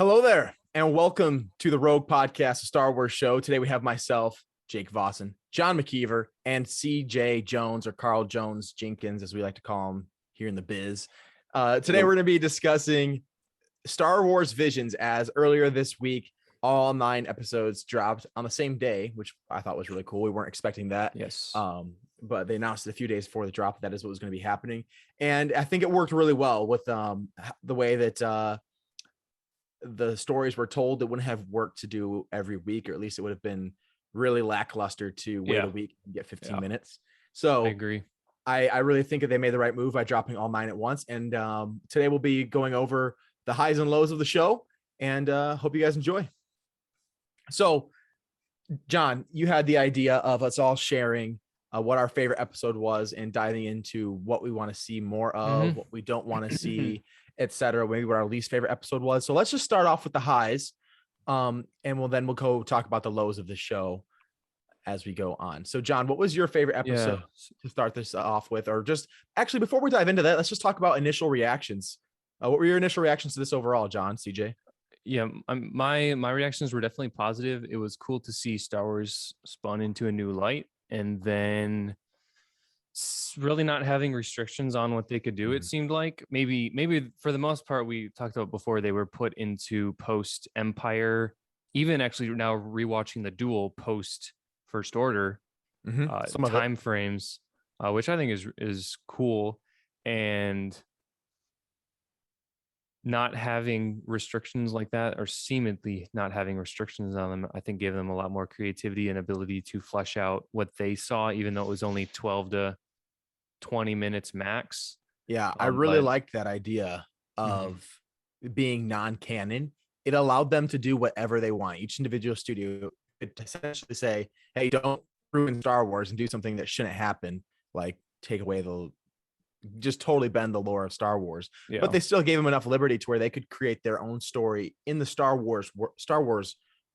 Hello there, and welcome to the Rogue Podcast, a Star Wars show. Today we have myself, Jake Vossen, John McKeever, and CJ Jones, or Carl Jones Jenkins, as we like to call him here in the biz. Today we're going to be discussing Star Wars Visions, as earlier this week, all 9 episodes dropped on the same day, which I thought was really cool. We weren't expecting that. Yes. But they announced it a few days before the drop. That is what was going to be happening. And I think it worked really well with the way that the stories were told. It wouldn't have worked to do every week, or at least it would have been really lackluster to wait a week and get 15 minutes. So I agree. I really think that they made the right move by dropping all 9 at once. And today we'll be going over the highs and lows of the show, and hope you guys enjoy. So, John, you had the idea of us all sharing what our favorite episode was and diving into what we want to see more of, what we don't want to see, etc. Maybe what our least favorite episode was. So let's just start off with the highs, and we'll go talk about the lows of the show as we go on. So, John, what was your favorite episode to start this off with? Or just actually, before we dive into that, let's just talk about initial reactions. What were your initial reactions to this overall, John, CJ? Yeah, my reactions were definitely positive. It was cool to see Star Wars spun into a new light, and then really not having restrictions on what they could do. It seemed like maybe for the most part, we talked about before, they were put into post Empire, even actually now rewatching the duel post First Order time frames, which I think is cool. And not having restrictions like that, or seemingly not having restrictions on them, I think gave them a lot more creativity and ability to flesh out what they saw, even though it was only 12 to 20 minutes max. Yeah, I really liked that idea of being non-canon. It allowed them to do whatever they want. Each individual studio could essentially say, hey, don't ruin Star Wars and do something that shouldn't happen, like take away just totally bend the lore of Star Wars. Yeah. But they still gave them enough liberty to where they could create their own story in the Star Wars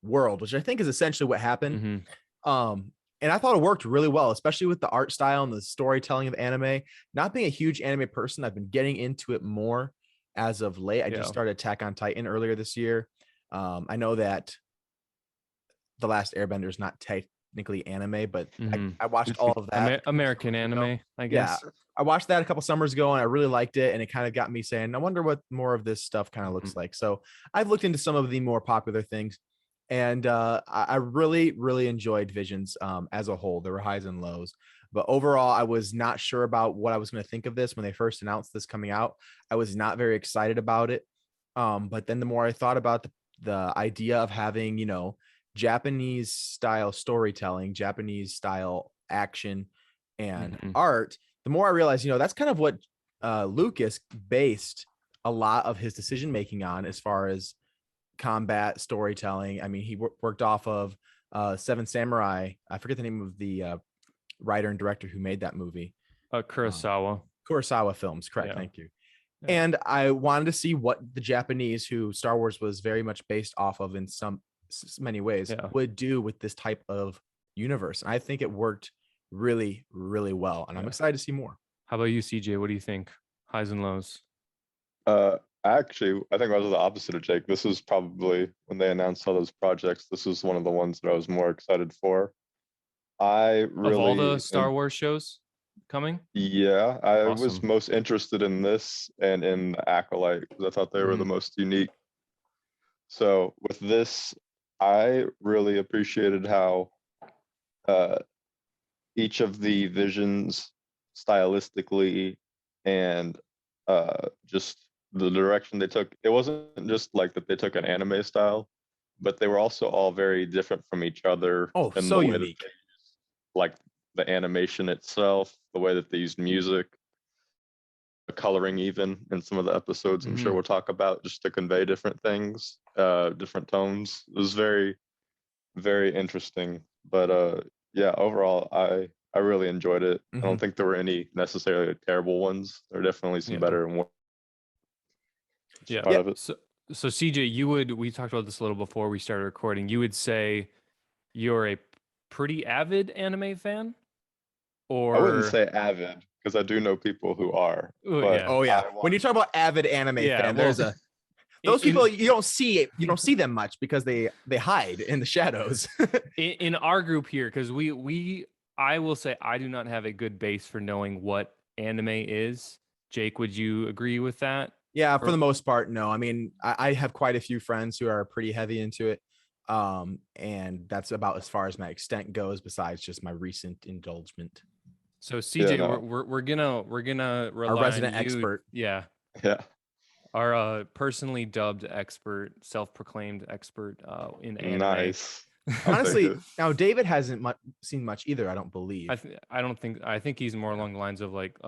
world, which I think is essentially what happened. And I thought it worked really well, especially with the art style and the storytelling of anime. Not being a huge anime person, I've been getting into it more as of late. I just started Attack on Titan earlier this year. I know that The Last Airbender is not technically anime, but I watched all of that. American anime, I guess. Yeah, I watched that a couple summers ago and I really liked it. And it kind of got me saying, I wonder what more of this stuff kind of looks like. So I've looked into some of the more popular things, and I really, really enjoyed Visions as a whole. There were highs and lows, but overall, I was not sure about what I was going to think of this when they first announced this coming out. I was not very excited about it. But then the more I thought about the idea of having, Japanese style storytelling, Japanese style action and art, the more I realized, that's kind of what Lucas based a lot of his decision making on as far as combat storytelling. I mean, he worked off of Seven Samurai. I forget the name of the writer and director who made that movie. Kurosawa films, correct? Yeah. Thank you. Yeah. And I wanted to see what the Japanese, who Star Wars was very much based off of in many ways, would do with this type of universe. And I think it worked really, really well, and I'm excited to see more. How about you, CJ? What do you think? Highs and lows? Actually, I think I was the opposite of Jake. This was probably, when they announced all those projects, this was one of the ones that I was more excited for. Of all the Star Wars shows coming? Yeah, I was most interested in this and in the Acolyte, because I thought they were the most unique. So with this, I really appreciated how each of the visions stylistically and just the direction they took. It wasn't just like that they took an anime style, but they were also all very different from each other. Oh, so unique. Like the animation itself, the way that they used music, the coloring, even in some of the episodes, I'm sure we'll talk about, just to convey different things, different tones. It was very, very interesting. But yeah, overall, I really enjoyed it. I don't think there were any necessarily terrible ones. There are definitely some better and more. Part of it. So CJ, we talked about this a little before we started recording. You would say you're a pretty avid anime fan? Or I wouldn't say avid, because I do know people who are. When you talk about avid anime fan, there's a Those in- people you don't see them much because they hide in the shadows. in our group here, because I will say I do not have a good base for knowing what anime is. Jake, would you agree with that? Yeah, for Or- the most part, no. I mean, I have quite a few friends who are pretty heavy into it. And that's about as far as my extent goes, besides just my recent indulgement. So CJ, no. we're gonna rely Our resident on you. expert. Yeah, Yeah. our personally dubbed expert, self-proclaimed expert in anime. Nice. I'll take Honestly, it. now David hasn't seen much either, I don't believe. I think he's more along the lines of like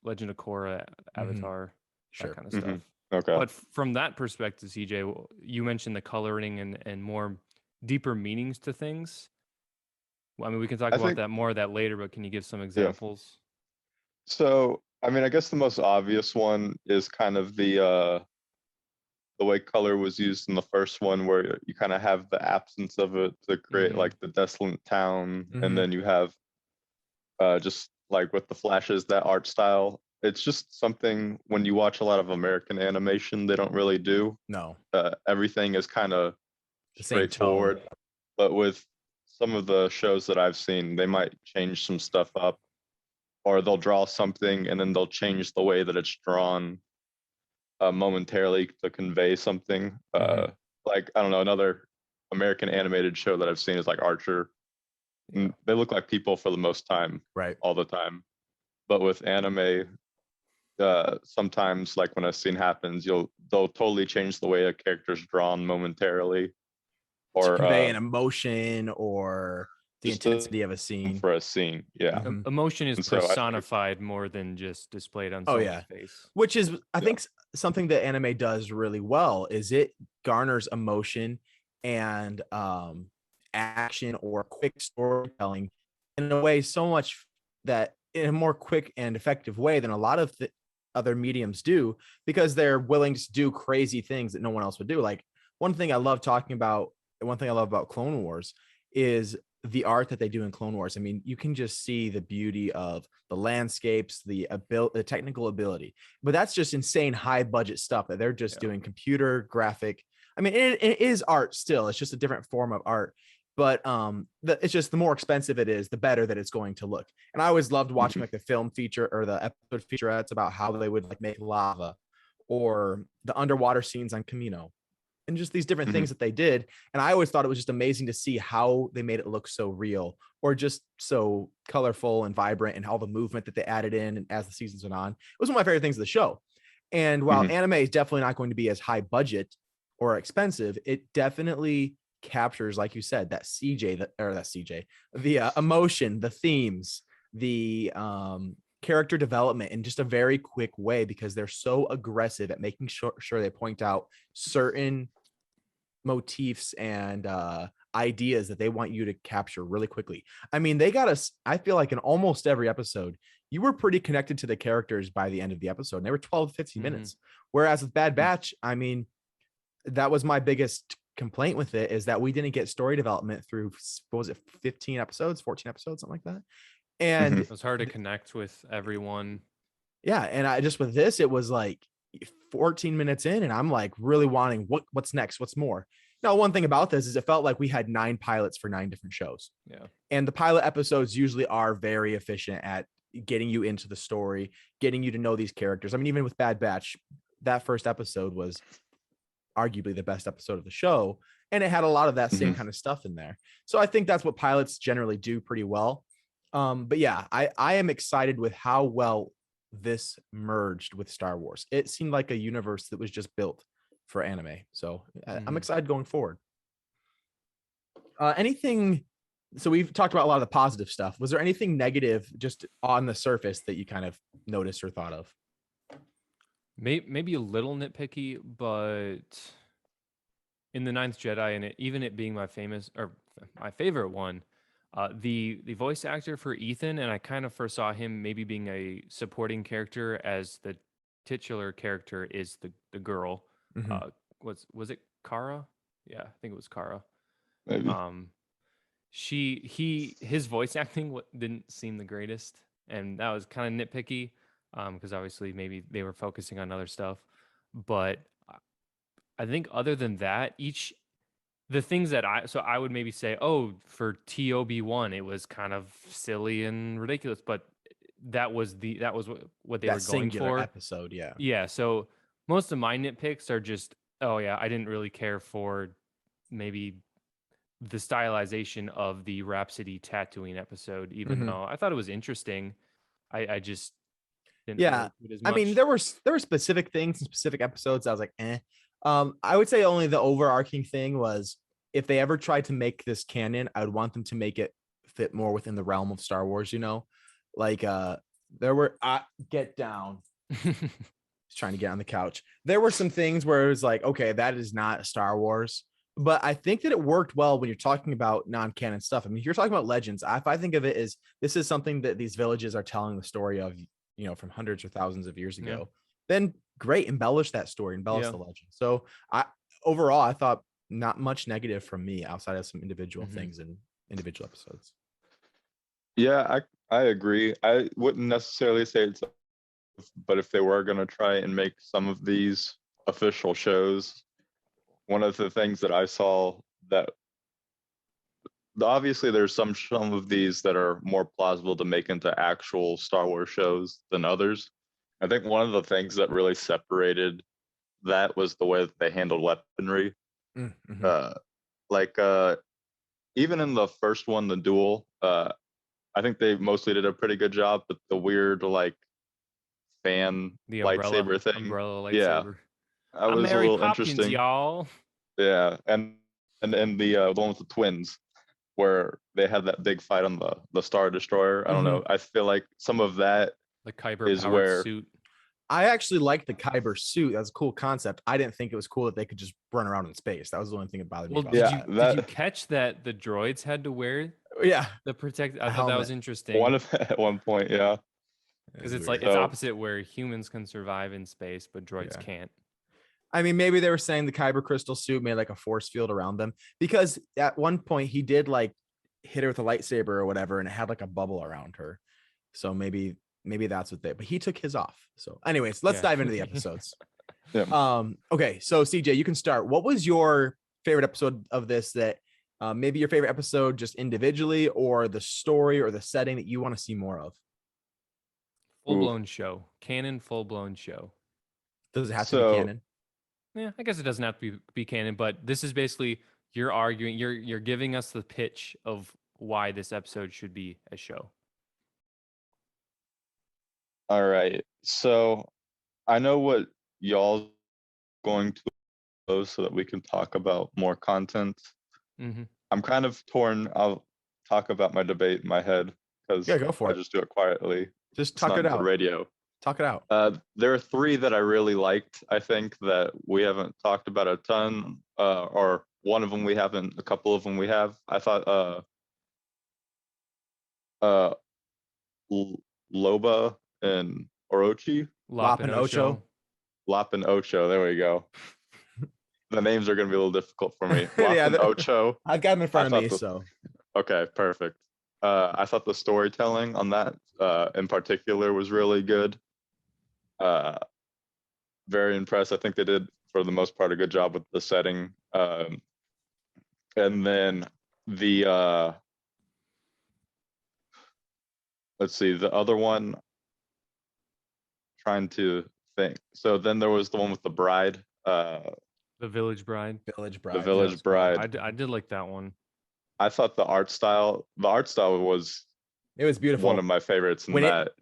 Legend of Korra, Avatar, Sure. that kind of stuff. Mhm. Okay. But from that perspective, CJ, you mentioned the coloring and more deeper meanings to things. Well, I mean, we can talk I about think- that more of that later, but can you give some examples? So, I mean, I guess the most obvious one is kind of the way color was used in the first one, where you kind of have the absence of it to create Mhm. like the desolate town, Mhm. and then you have just like with the flashes, that art style. It's just something when you watch a lot of American animation, they don't really do. No, Everything is kind of the same tone. straightforward, but with some of the shows that I've seen, they might change some stuff up, or they'll draw something and then they'll change the way that it's drawn momentarily to convey something. Mhm. Like, I don't know, another American animated show that I've seen is like Archer. And they look like people for the most time, Right. all the time. But with anime, sometimes like when a scene happens, they'll totally change the way a character's drawn momentarily, To or convey an emotion or the just to- intensity of a scene. for a scene. Yeah. Mhm. Emotion is And so I think- personified more than just displayed on Oh, someone's yeah. face. Which is, I Yeah. think, something that anime does really well is it garners emotion and action or quick storytelling in a way so much that in a more quick and effective way than a lot of the other mediums do, because they're willing to do crazy things that no one else would do. Like one thing I love Clone Wars is the art that they do in Clone Wars. I mean, you can just see the beauty of the landscapes, the technical ability, but that's just insane high budget stuff that they're just Yeah. doing computer graphic. I mean, it is art still. It's just a different form of art, but it's just the more expensive it is, the better that it's going to look. And I always loved watching like the film feature or the episode featurettes about how they would like make lava or the underwater scenes on Camino and just these different things that they did. And I always thought it was just amazing to see how they made it look so real or just so colorful and vibrant, and all the movement that they added in and as the seasons went on. It was one of my favorite things of the show. And while Mhm. anime is definitely not going to be as high budget or expensive, it definitely captures, like you said, that the emotion, the themes, the character development in just a very quick way, because they're so aggressive at making sure they point out certain motifs and ideas that they want you to capture really quickly. I mean, they got us, I feel like in almost every episode, you were pretty connected to the characters by the end of the episode. And they were 12 to 15 minutes. Whereas with Bad Batch, I mean, that was my biggest complaint with it, is that we didn't get story development through, what was it, 15 episodes, 14 episodes, something like that. And Mhm. It was hard to connect with everyone. yeah, and I just, with this, it was like 14 minutes in and I'm like really wanting what's next, what's more. Now, one thing about this is it felt like we had 9 pilots for 9 different shows. Yeah. And the pilot episodes usually are very efficient at getting you into the story, getting you to know these characters. I mean, even with Bad Batch, that first episode was arguably the best episode of the show, and it had a lot of that same Mhm. kind of stuff in there. So I think that's what pilots generally do pretty well. But yeah, I am excited with how well this merged with Star Wars. It seemed like a universe that was just built for anime. So I'm Mhm. excited going forward. Anything? So we've talked about a lot of the positive stuff. Was there anything negative just on the surface that you kind of noticed or thought of? Maybe a little nitpicky, but in the Ninth Jedi, and even it being my favorite one, the voice actor for Ethan, and I kind of first saw him maybe being a supporting character, as the titular character is the girl. Mhm. Was it Kara? Yeah, I think it was Kara. Maybe. His voice acting didn't seem the greatest, and that was kind of nitpicky, because obviously maybe they were focusing on other stuff. But I think other than that, the things that I would maybe say, oh, for TOB1, it was kind of silly and ridiculous, but that was what they were That going singular for. episode, yeah. Yeah, so most of my nitpicks are just, oh yeah, I didn't really care for maybe the stylization of the Rhapsody Tatooine episode, even Mhm. though I thought it was interesting. I just didn't Yeah. relate to it as I mean, much. there were specific things and specific episodes I was like, eh. I would say only the overarching thing was if they ever tried to make this canon, I would want them to make it fit more within the realm of Star Wars, you know? Like there were get down. He's trying to get on the couch. There were some things where it was like, okay, that is not Star Wars. But I think that it worked well when you're talking about non-canon stuff. I mean, if you're talking about legends, if I think of it as this is something that these villages are telling the story of, you know, from hundreds or thousands of years Yeah. ago, then great, embellish that story, embellish Yeah. the legend. So overall, I thought not much negative from me outside of some individual Mhm. things in individual episodes. Yeah, I agree. I wouldn't necessarily say it's, but if they were gonna try and make some of these official shows, one of the things that I saw that obviously there's some of these that are more plausible to make into actual Star Wars shows than others. I think one of the things that really separated that was the way that they handled weaponry. Mm-hmm. Like even in the first one, the duel, I think they mostly did a pretty good job, but the weird like fan The lightsaber thing, umbrella yeah, lightsaber. that I'm was a Mary little Poppins, interesting. y'all. Yeah, and the one with the twins, where they had that big fight on the Star Destroyer. I don't know. I feel like some of that The Kyber is powered where suit. I actually liked the Kyber suit. That's a cool concept. I didn't think it was cool that they could just run around in space. That was the only thing that bothered me Well, about did it. yeah, did you catch that the droids had to wear Yeah, the protect? I A thought that was helmet. interesting one of at one point, yeah. because That's it's like weird. it's So- opposite where humans can survive in space, but droids Yeah. can't. I mean, maybe they were saying the Kyber crystal suit made like a force field around them because at one point he did like hit her with a lightsaber or whatever, and it had like a bubble around her. So maybe that's what but he took his off. So anyways, let's Yeah. dive into the episodes. Yeah. Okay, so CJ, you can start. What was your favorite episode of this that maybe your favorite episode just individually or the story or the setting that you want to see more of? Full blown show, canon, full blown show. Does it have to be So- canon? Yeah, I guess it doesn't have to be canon, but this is basically you're arguing, you're giving us the pitch of why this episode should be a show. All right. So I know what y'all going to post so that we can talk about more content. Mhm. I'm kind of torn. I'll talk about my debate in my head because Yeah, go for I it. just do it quietly. Just It's talk not it good out. radio. Talk it out. There are three that I really liked. I think that we haven't talked about a ton, or one of them we haven't. A couple of them we have. I thought Loba and Orochi, Lop and Ocho. Lop and Ocho. There we go. The names are going to be a little difficult for me. Lop Yeah, and Ocho. I've got them in front of thought me, the- so Okay, perfect. I thought the storytelling on that in particular was really good. Very impressed. I think they did, for the most part, a good job with the setting. And then the let's see, the other one, trying to think. So then there was the one with the bride, The Village Bride. Village Bride. the village yes. bride. I did like that one. I thought the art style was It was beautiful. one of my favorites in When it- that.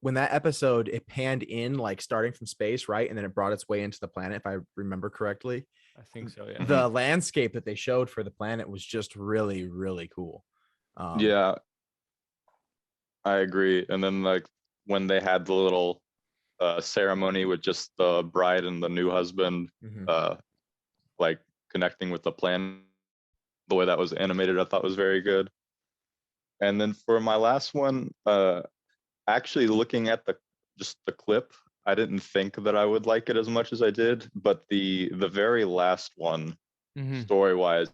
When that episode it panned in like starting from space, right, and then it brought its way into the planet, if I remember correctly. I think so. Yeah. The landscape that they showed for the planet was just really, really cool. Yeah, I agree. And then like when they had the little ceremony with just the bride and the new husband, mhm. like connecting with the plan, the way that was animated, I thought was very good. And then for my last one, actually looking at just the clip, I didn't think that I would like it as much as I did, but the very last one, Mhm. story-wise,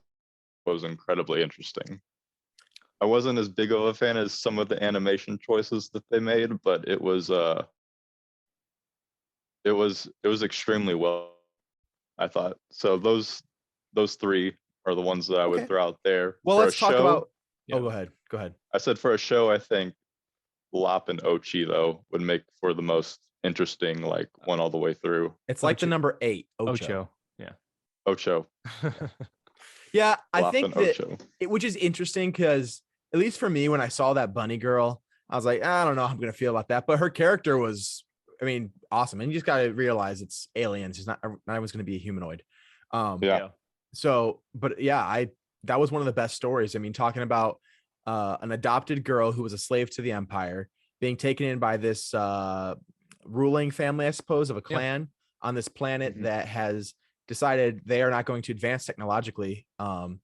was incredibly interesting. I wasn't as big of a fan as some of the animation choices that they made, but it was extremely well I thought so. Those three are the ones that I would Okay. throw out there. Well, For a let's talk show, about. Yeah. Oh, go ahead. Go ahead. I said for a show, I think Lop and Ochi though would make for the most interesting, like one all the way through. It's like the Ocho. number 8, Ocho. Ocho. Yeah. Ocho, Yeah, I Lop think and that Ocho. which is interesting because at least for me, when I saw that bunny girl, I was like, I don't know how I'm gonna feel about that. But her character was, I mean, awesome. And you just gotta realize it's aliens. It's not everyone's gonna be a humanoid. Yeah. So, but yeah, that was one of the best stories. I mean, talking about an adopted girl who was a slave to the empire being taken in by this ruling family, I suppose, of a clan on this planet Mhm. that has decided they are not going to advance technologically, and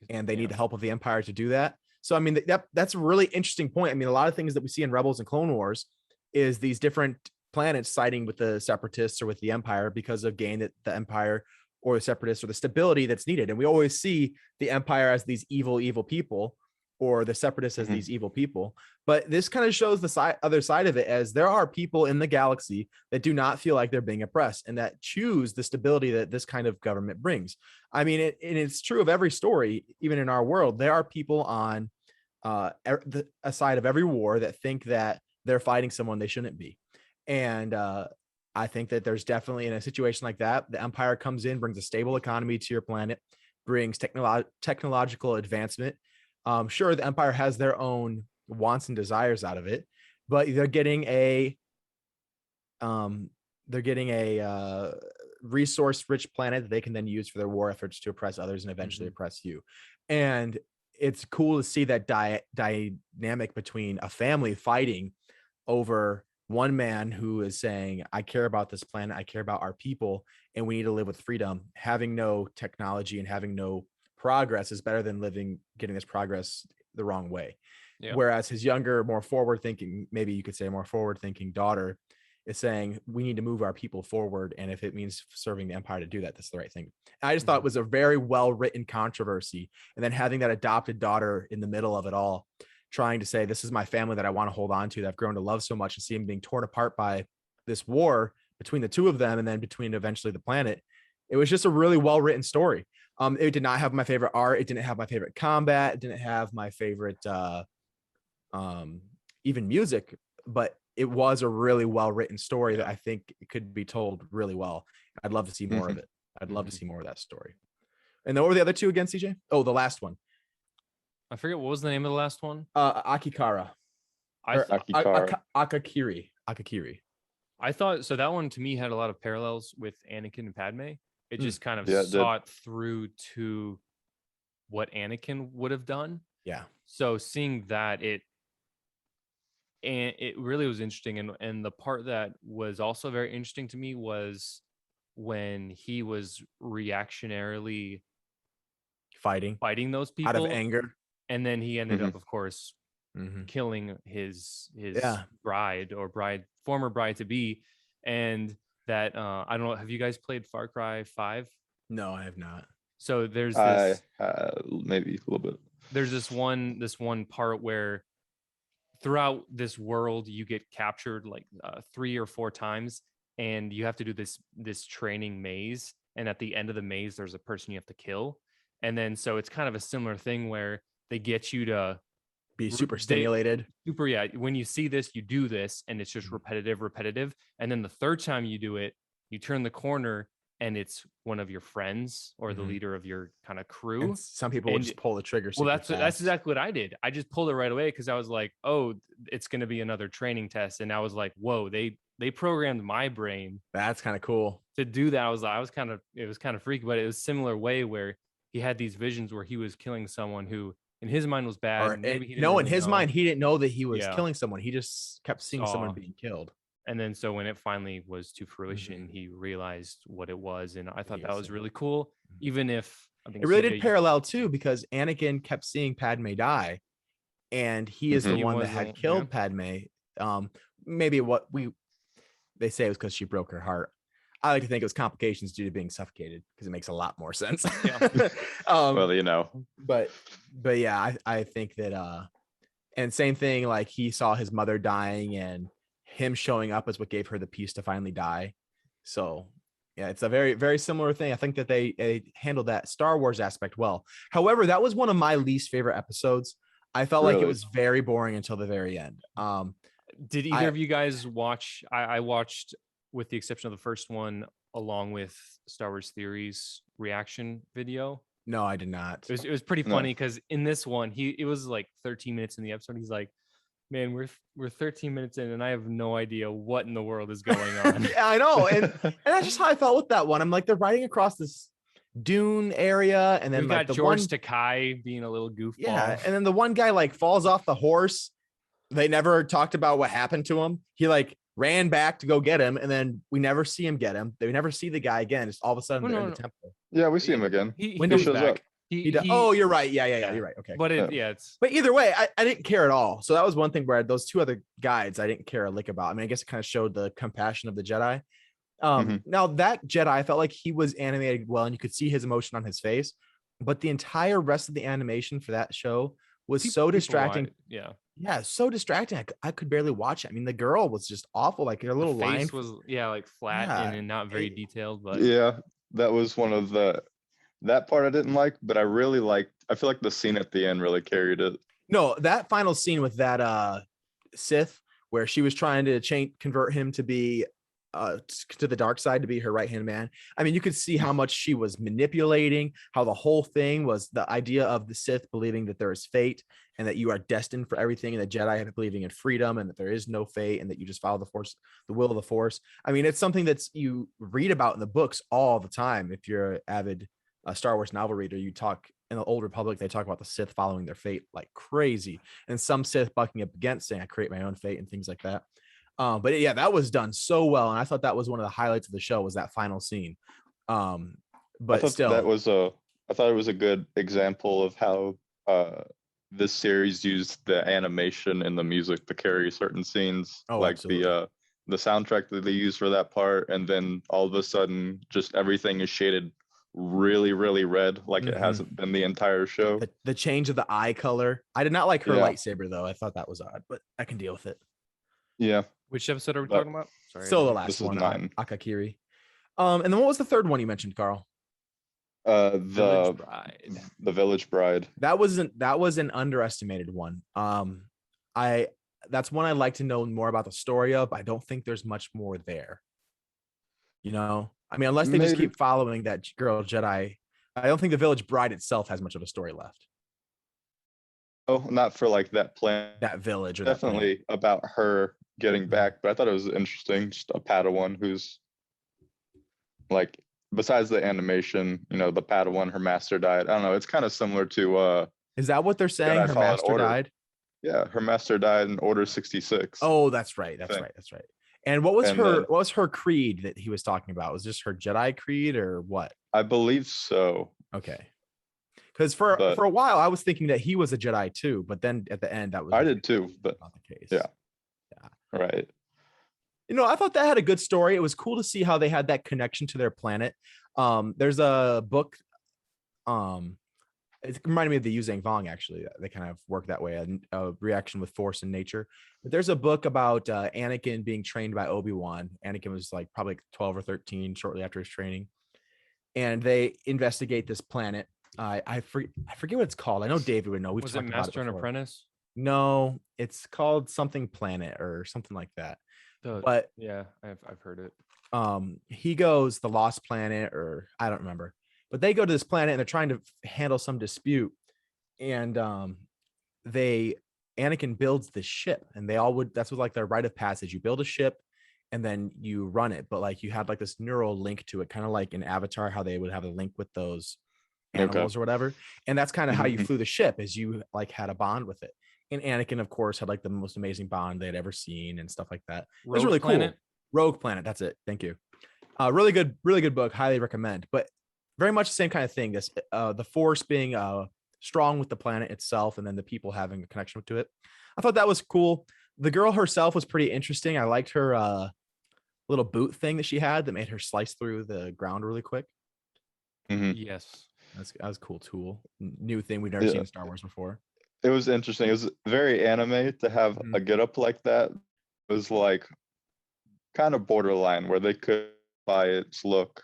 they need the help of the empire to do that. So, I mean, that's a really interesting point. I mean, a lot of things that we see in Rebels and Clone Wars is these different planets siding with the separatists or with the empire because of gain that the empire or the separatists or the stability that's needed. And we always see the empire as these evil people, or the separatists as Mhm. these evil people. But this kind of shows the other side of it, as there are people in the galaxy that do not feel like they're being oppressed and that choose the stability that this kind of government brings. I mean, and it's true of every story, even in our world. There are people on the side of every war that think that they're fighting someone they shouldn't be. And I think that there's definitely, in a situation like that, the empire comes in, brings a stable economy to your planet, brings technological advancement. Sure, the empire has their own wants and desires out of it, but they're getting a resource rich planet that they can then use for their war efforts to oppress others and eventually oppress you. And it's cool to see that dynamic between a family fighting over one man who is saying, I care about this planet, I care about our people, and we need to live with freedom. Having no technology and having no progress is better than getting this progress the wrong way. Yeah. Whereas his younger, more forward thinking, maybe you could say more forward thinking daughter is saying, we need to move our people forward. And if it means serving the empire to do that, that's the right thing. And I just thought it was a very well written controversy. And then having that adopted daughter in the middle of it all, trying to say, this is my family that I want to hold on to, that I've grown to love so much, and see him being torn apart by this war between the two of them and then between eventually the planet. It was just a really well written story. It did not have my favorite art. It didn't have my favorite combat. It didn't have my favorite even music, but it was a really well written story that I think could be told really well. I'd love to see more of it. I'd love to see more of that story. And then what were the other two again, CJ? Oh, the last one. I forget what was the name of the last one. Akikara. Akakiri. I thought so. That one to me had a lot of parallels with Anakin and Padme. It just kind of Yeah, it did. saw it through to what Anakin would have done. Yeah. So seeing that, it really was interesting. And the part that was also very interesting to me was when he was reactionarily fighting those people out of anger, and then he ended up, of course, Mhm. killing his Yeah. former bride to be. And that I don't know, have you guys played Far Cry 5? No, I have not. So there's I this maybe a little bit. there's this one part where throughout this world you get captured like 3 or 4 times, and you have to do this training maze, and at the end of the maze there's a person you have to kill. And then so it's kind of a similar thing where they get you to Be super stimulated. when you see this, you do this, and it's just repetitive. And then the third time you do it, you turn the corner and it's one of your friends or the leader of your kind of crew. And some people will just pull the trigger. Well, that's exactly what I did. I just pulled it right away because I was like, oh, it's going to be another training test. And I was like, whoa, they programmed my brain. That's kind of cool to do that. It was kind of freaky, but it was a similar way where he had these visions where he was killing someone who in his mind was bad. In his mind, he didn't know that he was killing someone. He just kept seeing someone being killed. And then so when it finally was to fruition, he realized what it was. And I thought that was really cool. Even if I think it really did parallel too, because Anakin kept seeing Padme die, and he is the one that had killed Padme. Maybe they say it was because she broke her heart. I like to think it was complications due to being suffocated, because it makes a lot more sense. Well, but yeah, I think that and same thing, like he saw his mother dying, and him showing up is what gave her the peace to finally die. So Yeah, it's a very, very similar thing. I think that they handled that Star Wars aspect well. However, that was one of my least favorite episodes. I felt like it Really? was very boring until the very end. Did either of you guys watch? I watched, with the exception of the first one, along with Star Wars Theories reaction video. No, I did not. It was pretty No. funny because in this one, it was like 13 minutes in the episode. He's like, "Man, we're 13 minutes in, and I have no idea what in the world is going on." Yeah, I know, and that's just how I felt with that one. I'm like, they're riding across this dune area, and then We've like got the George one, Takei being a little goofball. yeah, and then the one guy like falls off the horse. They never talked about what happened to him. He like ran back to go get him, and then we never see him get him. They never see the guy again. Just all of a sudden Oh, they're no, in the no. temple. Yeah, we see him again. When He does shows back? up. Oh, you're right. Yeah. You're right. Okay. But Yeah. it's But either way, I didn't care at all. So that was one thing where those two other guides I didn't care a lick about. I mean, I guess it kind of showed the compassion of the Jedi. Now that Jedi, I felt like he was animated well, and you could see his emotion on his face. But the entire rest of the animation for that show was so distracting. Yeah, Yeah, so distracting. I could barely watch it. I mean, the girl was just awful. Like her little the line face was like flat Yeah, and not very it- detailed. But Yeah, that was one of that part I didn't like, but I really liked. I feel like the scene at the end really carried it. No, that final scene with that Sith where she was trying to convert him to be to the dark side, to be her right-hand man. I mean, you could see how much she was manipulating, how the whole thing was the idea of the Sith believing that there is fate and that you are destined for everything, and the Jedi believing in freedom and that there is no fate and that you just follow the force, the will of the force. I mean, it's something that's you read about in the books all the time. If you're an avid Star Wars novel reader, you talk in the Old Republic, they talk about the Sith following their fate like crazy, and some Sith bucking up against, saying I create my own fate and things like that. But yeah, that was done so well, and I thought that was one of the highlights of the show, was that final scene. I But thought still, that was I thought it was a good example of how this series used the animation and the music to carry certain scenes, Oh, like absolutely. the soundtrack that they used for that part, and then all of a sudden, just everything is shaded really, really red, like it Mhm. hasn't been the entire show. the change of the eye color. I did not like her Yeah. lightsaber though. I thought that was odd, but I can deal with it. Yeah, which episode are we But- talking about? Sorry. So the this last is one, 9. Akakiri. And then what was the third one you mentioned, Carl? Village The Bride. the Village Bride. That was an underestimated one. That's one I'd like to know more about the story of. I don't think there's much more there. You know, I mean, unless they just Maybe. keep following that girl Jedi, I don't think the Village Bride itself has much of a story left. Oh, not for like that plan. That village, or that planet. Definitely about her getting back, but I thought it was interesting. Just a Padawan who's like, besides the animation, the Padawan, her master died. I don't know. It's kind of similar to Is that what they're saying? Jedi Her Fallen master Order. died. yeah, her master died in Order 66. Oh, that's right. That's thing. right. That's right. And what was And her then- what was her creed that he was talking about? Was this her Jedi creed or what? I believe so. Okay. Because for But- a while I was thinking that he was a Jedi too, but then at the end that was I did too, but not the case. yeah. Right. I thought that had a good story. It was cool to see how they had that connection to their planet. There's a book. It reminded me of the Yu Zhang Vong, actually. They kind of work that way, a reaction with force and nature. But there's a book about Anakin being trained by Obi-Wan. Anakin was like probably 12 or 13 shortly after his training. And they investigate this planet. I forget what it's called. I know David would know. We've Was it talked about Master and before. Apprentice? No, it's called something Planet or something like that. The- But yeah, I've heard it. he goes the Lost Planet, or I don't remember, but they go to this planet and they're trying to handle some dispute, and Anakin builds this ship, and they all would, that's what like their rite of passage. You build a ship and then you run it, but like you had like this neural link to it, kind of like in Avatar, how they would have a link with those animals or whatever. And that's kind of how you Mhm. flew the ship, is you like had a bond with it. And Anakin, of course, had like the most amazing bond they'd ever seen and stuff like that. It was Rogue really Planet? cool. Rogue Planet. That's it. Thank you. Really good book. Highly recommend. But very much the same kind of thing. This the Force being strong with the planet itself, and then the people having a connection to it. I thought that was cool. The girl herself was pretty interesting. I liked her little boot thing that she had that made her slice through the ground really quick. Mhm. Yes. That was a cool tool. New thing we've never Yeah. seen in Star Wars before. It was interesting. It was very anime to have Mhm. a get up like that. It was like kind of borderline where they could by its look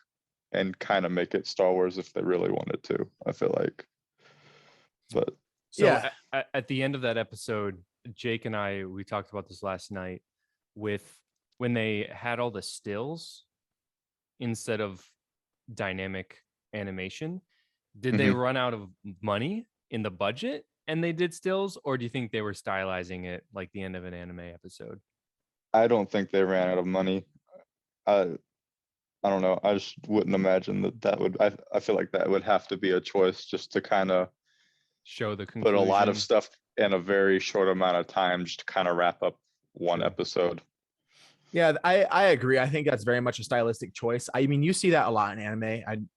and kind of make it Star Wars if they really wanted to, I feel like. But So Yeah. at the end of that episode, Jake and we talked about this last night with when they had all the stills instead of dynamic animation. Did they run out of money in the budget and they did stills, or do you think they were stylizing it like the end of an anime episode? I don't think they ran out of money. I don't know. I just wouldn't imagine that would. I feel like that would have to be a choice just to kind of Show the put conclusion. a lot of stuff in a very short amount of time just to kind of wrap up one episode. Yeah, I agree. I think that's very much a stylistic choice. I mean, you see that a lot in anime.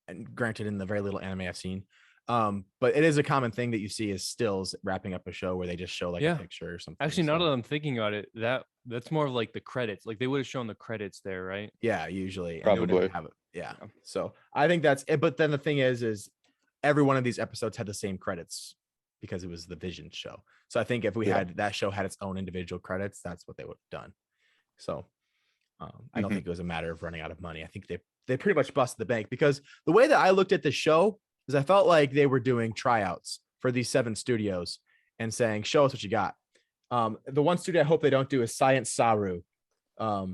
And granted, in the very little anime I've seen, but it is a common thing that you see is stills wrapping up a show where they just show like a picture or something. Actually, now so. that I'm thinking about it, that's more of like the credits. Like they would have shown the credits there, right? Yeah, usually. And they would Probably. have it. Yeah. So I think that's it. But then the thing is every one of these episodes had the same credits because it was the Vision show. So I think if we had that show had its own individual credits, that's what they would have done. So I don't think it was a matter of running out of money. I think they pretty much busted the bank, because the way that I looked at the show is I felt like they were doing tryouts for these 7 studios and saying, show us what you got. The one studio I hope they don't do is Science Saru. Let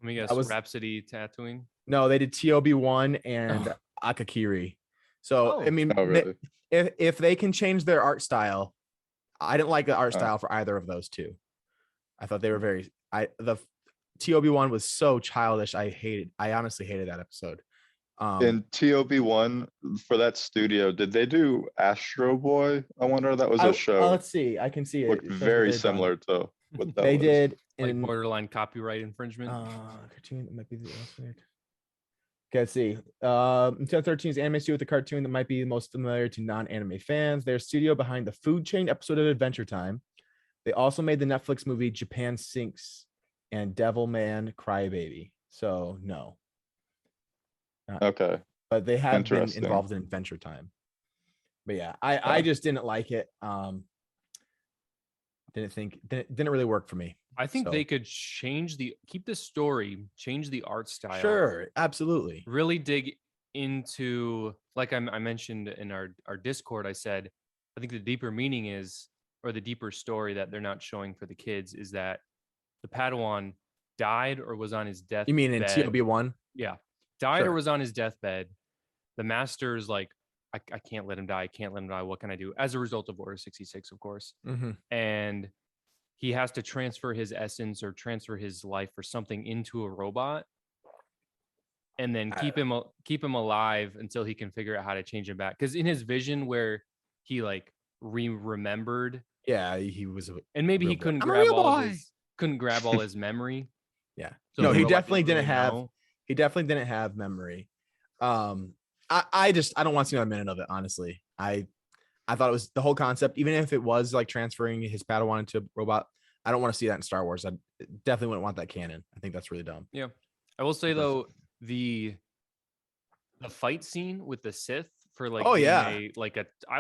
me guess, Rhapsody Tatooine? No, they did TOB1 and Akakiri. So, I mean, really? if they can change their art style, I didn't like the art style for either of those two. I thought they were the TOB1 was so childish. I honestly hated that episode. In TOB1 for that studio, did they do Astro Boy? I wonder. That was a show. Let's see. I can see it. Looked very similar to what that they was. did. Like borderline copyright infringement. Cartoon that might be the weird. Okay, let's see. In 2013's anime studio with a cartoon that might be most familiar to non-anime fans. Their studio behind the Food Chain episode of Adventure Time. They also made the Netflix movie Japan Sinks and Devilman Crybaby. So no. Okay. But they have been involved in Adventure Time. But yeah, I just didn't like it. Didn't really work for me. I think they could keep the story, change the art style. Sure, absolutely. Really dig into, like I mentioned in our Discord, I said, I think the deeper meaning is, or the deeper story that they're not showing for the kids, is that the Padawan died or was on his deathbed. You mean in TOB1? Yeah. Died or was on his deathbed. The master's like, I can't let him die. I can't let him die. What can I do? As a result of Order 66, of course. Mm-hmm. And he has to transfer his essence or transfer his life or something into a robot, and then keep him alive until he can figure out how to change him back. Because in his vision, where he like remembered, he was, and maybe he couldn't grab all his memory. Yeah, so no, he definitely didn't have. He definitely didn't have memory. I don't want to see another minute of it. Honestly, I thought it was the whole concept, even if it was like transferring his Padawan into a robot. I don't want to see that in Star Wars. I definitely wouldn't want that canon. I think that's really dumb. Yeah. I will say though, the fight scene with the Sith for like, I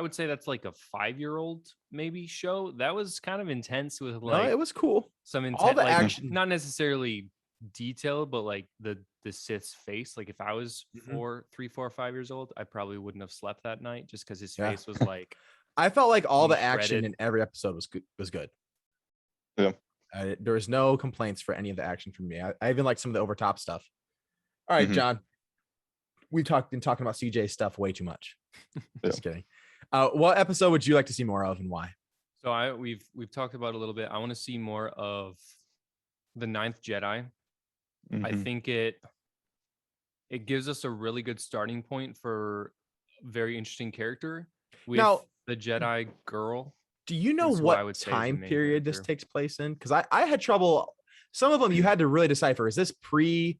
would say that's like a 5-year-old maybe show. That was kind of intense with like, it was cool. Some intense, all the like, action, not necessarily detailed, but like the Sith's face. Like if I was 3, 4, 5 years old, I probably wouldn't have slept that night just because his face was like. I felt like all the action in every episode was good. Yeah, there was no complaints for any of the action from me. I even liked some of the overtop stuff. All right, John, we've been talking about CJ stuff way too much. Just kidding. What episode would you like to see more of, and why? So we've talked about it a little bit. I want to see more of the 9th Jedi. I think it gives us a really good starting point for a very interesting character with the Jedi girl. Do you know what time period this takes place in? Because I had trouble. Some of them you had to really decipher. Is this pre-Republic?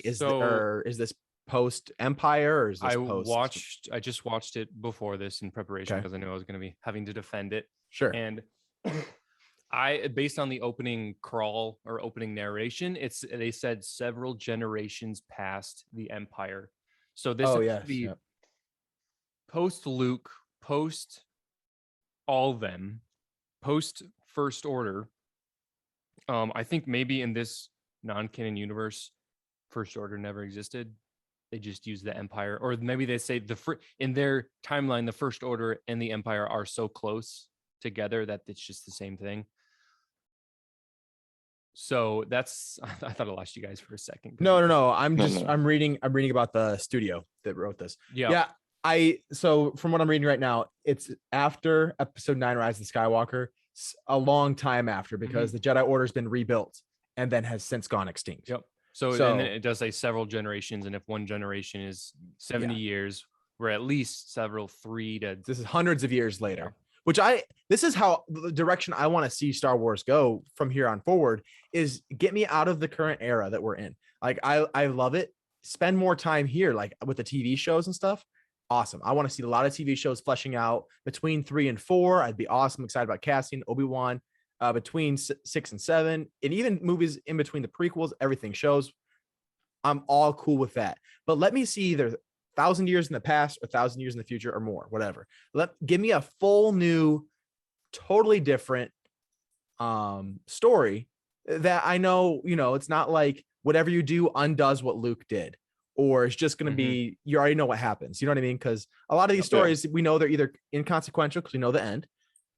Is this post Empire? Or is this post? I just watched it before this in preparation because I knew I was going to be having to defend it. Sure. And based on the opening crawl or opening narration, they said several generations past the Empire. So this is the post Luke, post all of them, post First Order. I think maybe in this non-canon universe, First Order never existed. They just use the Empire, or maybe they say in their timeline, the First Order and the Empire are so close together that it's just the same thing. So that's I thought I lost you guys for a second. No. I'm No, just no. I'm reading about the studio that wrote this. Yeah. So from what I'm reading right now, it's after episode 9, Rise of the Skywalker, a long time after, because the Jedi Order's been rebuilt and then has since gone extinct. Yep. So and then it does say several generations, and if one generation is 70 years, we're at least several 3 to. This is hundreds of years later. This is how the direction I want to see Star Wars go from here on forward, is get me out of the current era that we're in. Like I love it. Spend more time here, like with the TV shows and stuff. Awesome. I want to see a lot of TV shows fleshing out between 3 and 4. I'd be awesome. Excited about casting Obi-Wan between 6 and 7, and even movies in between the prequels, everything shows. I'm all cool with that. But let me see either 1,000 years in the past or 1,000 years in the future or more, whatever. Give me a full new, totally different story that I know, it's not like whatever you do undoes what Luke did, or it's just going to be, you already know what happens. You know what I mean? Because a lot of these stories, we know they're either inconsequential because we know the end,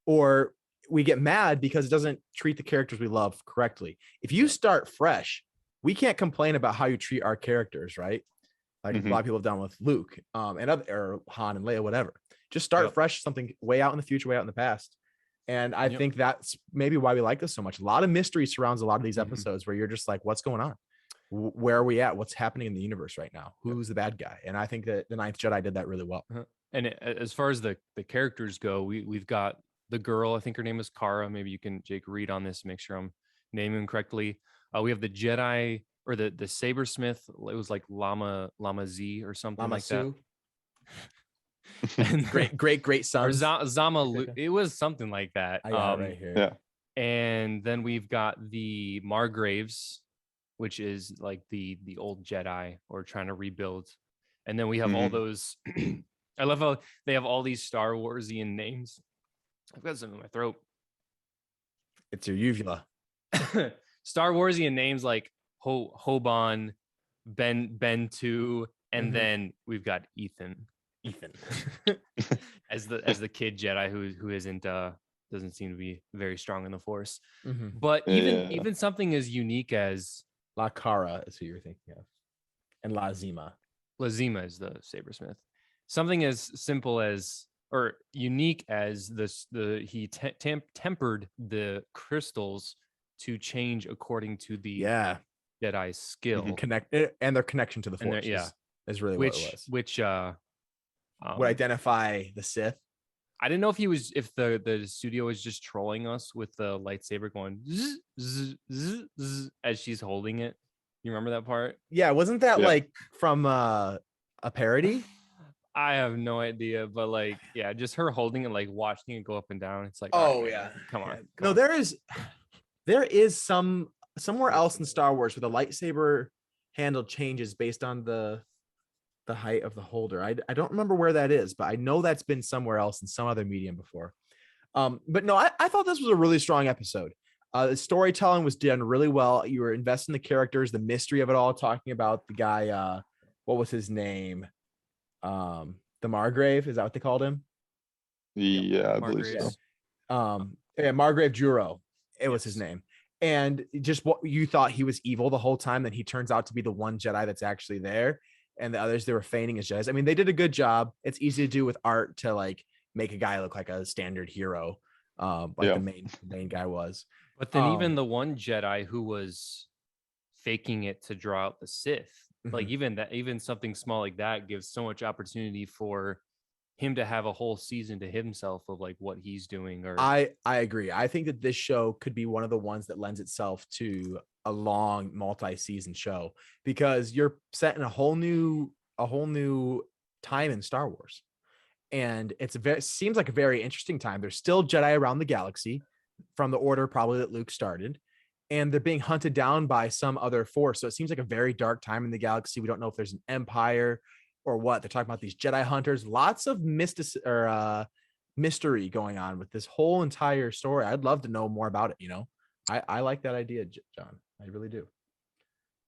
or we get mad because it doesn't treat the characters we love correctly. If you start fresh, we can't complain about how you treat our characters, right? Like a lot of people have done with Luke and other, or Han and Leia, whatever. Just start fresh, something way out in the future, way out in the past. And I think that's maybe why we like this so much. A lot of mystery surrounds a lot of these episodes where you're just like, what's going on? Where are we at? What's happening in the universe right now? Who's the bad guy? And I think that the Ninth Jedi did that really well. And as far as the characters go, we've got the girl, I think her name is Kara. Maybe you can, Jake, read on this, make sure I'm naming them correctly. We have the Jedi, or the sabersmith. It was like Lama Z or something Lama like Su. that. And great son. Or Zama. It was something like that. I got it right here. Yeah. And then we've got the Margraves, which is like the old Jedi, or trying to rebuild. And then we have all those. I love how they have all these Star Warsian names. I've got something in my throat. It's your uvula. Star Warsian names like Hoban, Ben 2, and then we've got Ethan as the kid Jedi who isn't doesn't seem to be very strong in the Force. But even something as unique as La Cara is who you're thinking of, and La Zima is the sabersmith. Something as simple as, or unique as he tempered the crystals to change according to the Jedi's skill, connect, and their connection to the Force. Is really what it was. Which would identify the Sith. I didn't know if the studio was just trolling us with the lightsaber going zzz, zzz, zzz, zzz, as she's holding it. You remember that part? Yeah, wasn't that like from a parody? I have no idea, but like, yeah, just her holding it, like watching it go up and down. It's like, oh right, yeah, come on. No, there is somewhere else in Star Wars where the lightsaber handle changes based on the height of the holder. I don't remember where that is, but I know that's been somewhere else in some other medium before. But no, I thought this was a really strong episode. The storytelling was done really well. You were investing in the characters, the mystery of it all, talking about the guy, what was his name? The Margrave, is that what they called him? Yeah, I believe so. Margrave Juro, it was his name. And just what you thought he was evil the whole time, then he turns out to be the one Jedi that's actually there, and the others, they were feigning as Jedis. I mean, they did a good job. It's easy to do with art to like make a guy look like a standard hero, the main guy was. But then even the one Jedi who was faking it to draw out the Sith, like even something small like that gives so much opportunity for him to have a whole season to himself of like what he's doing. Or I agree. I think that this show could be one of the ones that lends itself to a long multi-season show, because you're setting a whole new time in Star Wars, and seems like a very interesting time. There's still Jedi around the galaxy from the order probably that Luke started, and they're being hunted down by some other force. So it seems like a very dark time in the galaxy. We don't know if there's an empire or what. They're talking about these Jedi hunters, lots of mystery going on with this whole entire story. I'd love to know more about it. I like that idea, John. I really do.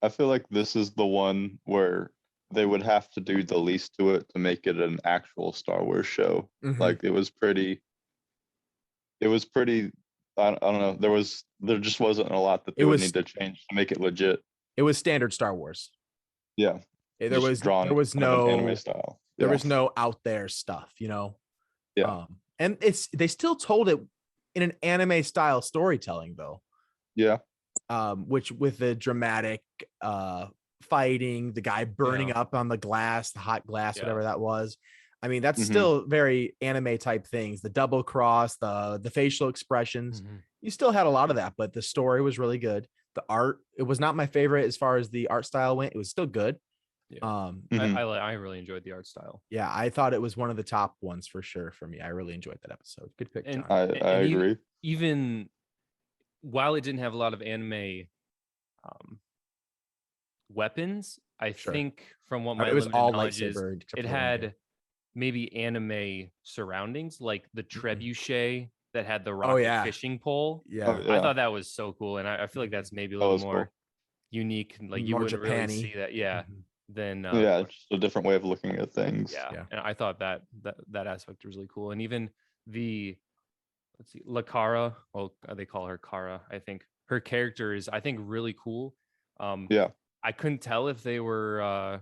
I feel like this is the one where they would have to do the least to it to make it an actual Star Wars show. Mhm. Like it was pretty. I don't know. There just wasn't a lot that they It would was need to change to make it legit. it was standard Star Wars. Yeah, There just was drawn there was kind of an anime no style. there Yeah, was no out there stuff, you know. Yeah. And they still told it in an anime style storytelling though. yeah. Which with the dramatic fighting, the guy burning Yeah. up on the glass, the hot glass, Yeah. whatever that was. I mean, that's Mhm. still very anime type things. The double cross, the facial expressions. Mhm. You still had a lot of that, but the story was really good. The art, it was not my favorite as far as the art style went. It was still good. Yeah. Mhm. I really enjoyed the art style. Yeah, I thought it was one of the top ones for sure for me. I really enjoyed that episode. Good pick, And John. I and agree. even while it didn't have a lot of anime weapons, I Sure. think from what my It was limited all knowledge is, lightsaber. except it for the one bit. had maybe anime surroundings, like the trebuchet that had the Oh rocket yeah, fishing pole. yeah. Oh, I yeah. thought that was so cool, and I feel like that's maybe a That little was more cool. unique. Like you More wouldn't really Japan-y. see that, yeah. Mhm. Than Yeah, just a different way of looking at things. yeah. Yeah. And I thought that aspect was really cool, and even the let's see, Lakara. Well, they call her Kara. I think her character is, I think, really cool. Yeah. I couldn't tell if they were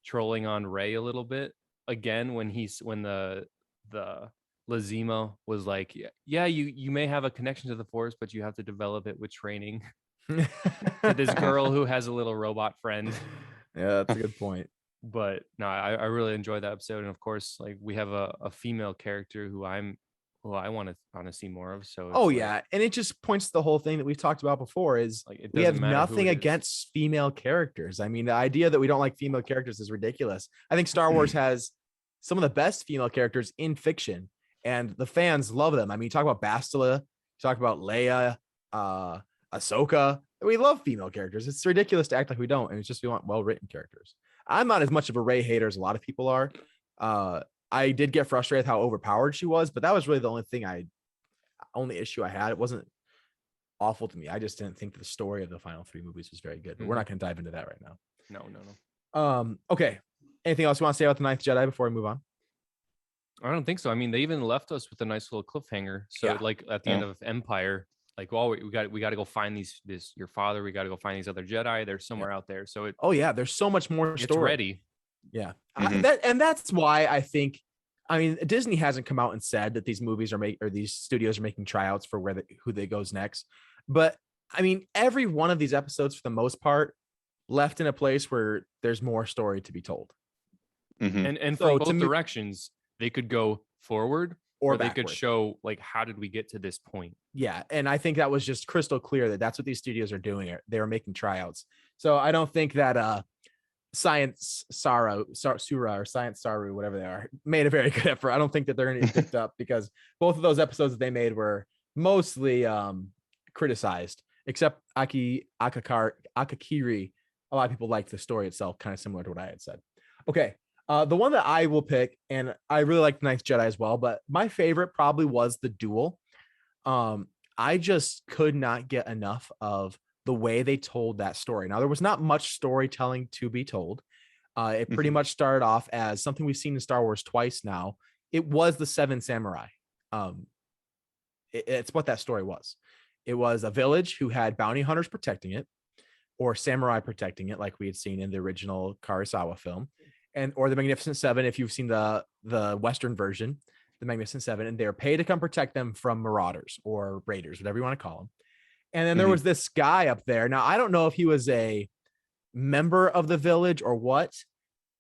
trolling on Ray a little bit again when the Lazima was like, yeah, you may have a connection to the Force, but you have to develop it with training. To this girl who has a little robot friend. Yeah, that's a good point. But no, I really enjoyed that episode, and of course, like we have a female character who I want to see more of. So Oh it's like- yeah, and it just points to the whole thing that we've talked about before is like it we doesn't have matter who nothing it is. against female characters. I mean, the idea that we don't like female characters is ridiculous. I think Star Wars has some of the best female characters in fiction, and the fans love them. I mean, you talk about Bastila, you talk about Leia, Ahsoka. We love female characters. It's ridiculous to act like we don't, and it's just we want well-written characters. I'm not as much of a Rey hater as a lot of people are. I did get frustrated with how overpowered she was, but that was really the only issue I had. It wasn't awful to me. I just didn't think the story of the final 3 movies was very good. But we're not going to dive into that right now. No. Okay. Anything else you want to say about the Ninth Jedi before we move on? I don't think so. I mean, they even left us with a nice little cliffhanger. So Yeah. like at the end of Empire, like, well, we got to go find your father. We got to go find these other Jedi. They're somewhere out there. So Oh yeah, there's so much more it's story. ready. Yeah. Mhm. That's why I think, I mean, Disney hasn't come out and said that these movies or these studios are making tryouts for who they goes next. But I mean, every one of these episodes, for the most part, left in a place where there's more story to be told. Mhm. And So from to both me- directions, they could go forward Or or they could backward. show like, how did we get to this point? Yeah, and I think that was just crystal clear that that's what these studios are doing. They were making tryouts. So I don't think that Science Sura or Science Saru, whatever they are, made a very good effort. I don't think that they're going to get picked up because both of those episodes that they made were mostly criticized, except Akakiri. A lot of people liked the story itself, kind of similar to what I had said. Okay. The one that I will pick, and I really like the Ninth Jedi as well, but my favorite probably was the duel. I just could not get enough of the way they told that story. Now, there was not much storytelling to be told. It pretty Mhm. much started off as something we've seen in Star Wars twice now. It was the Seven Samurai. It's what that story was. It was a village who had bounty hunters protecting it, or samurai protecting it, like we had seen in the original Kurosawa film, or the Magnificent Seven, if you've seen the Western version, the Magnificent Seven, and they're paid to come protect them from marauders or raiders, whatever you want to call them. And then there Mhm. was this guy up there. Now, I don't know if he was a member of the village or what,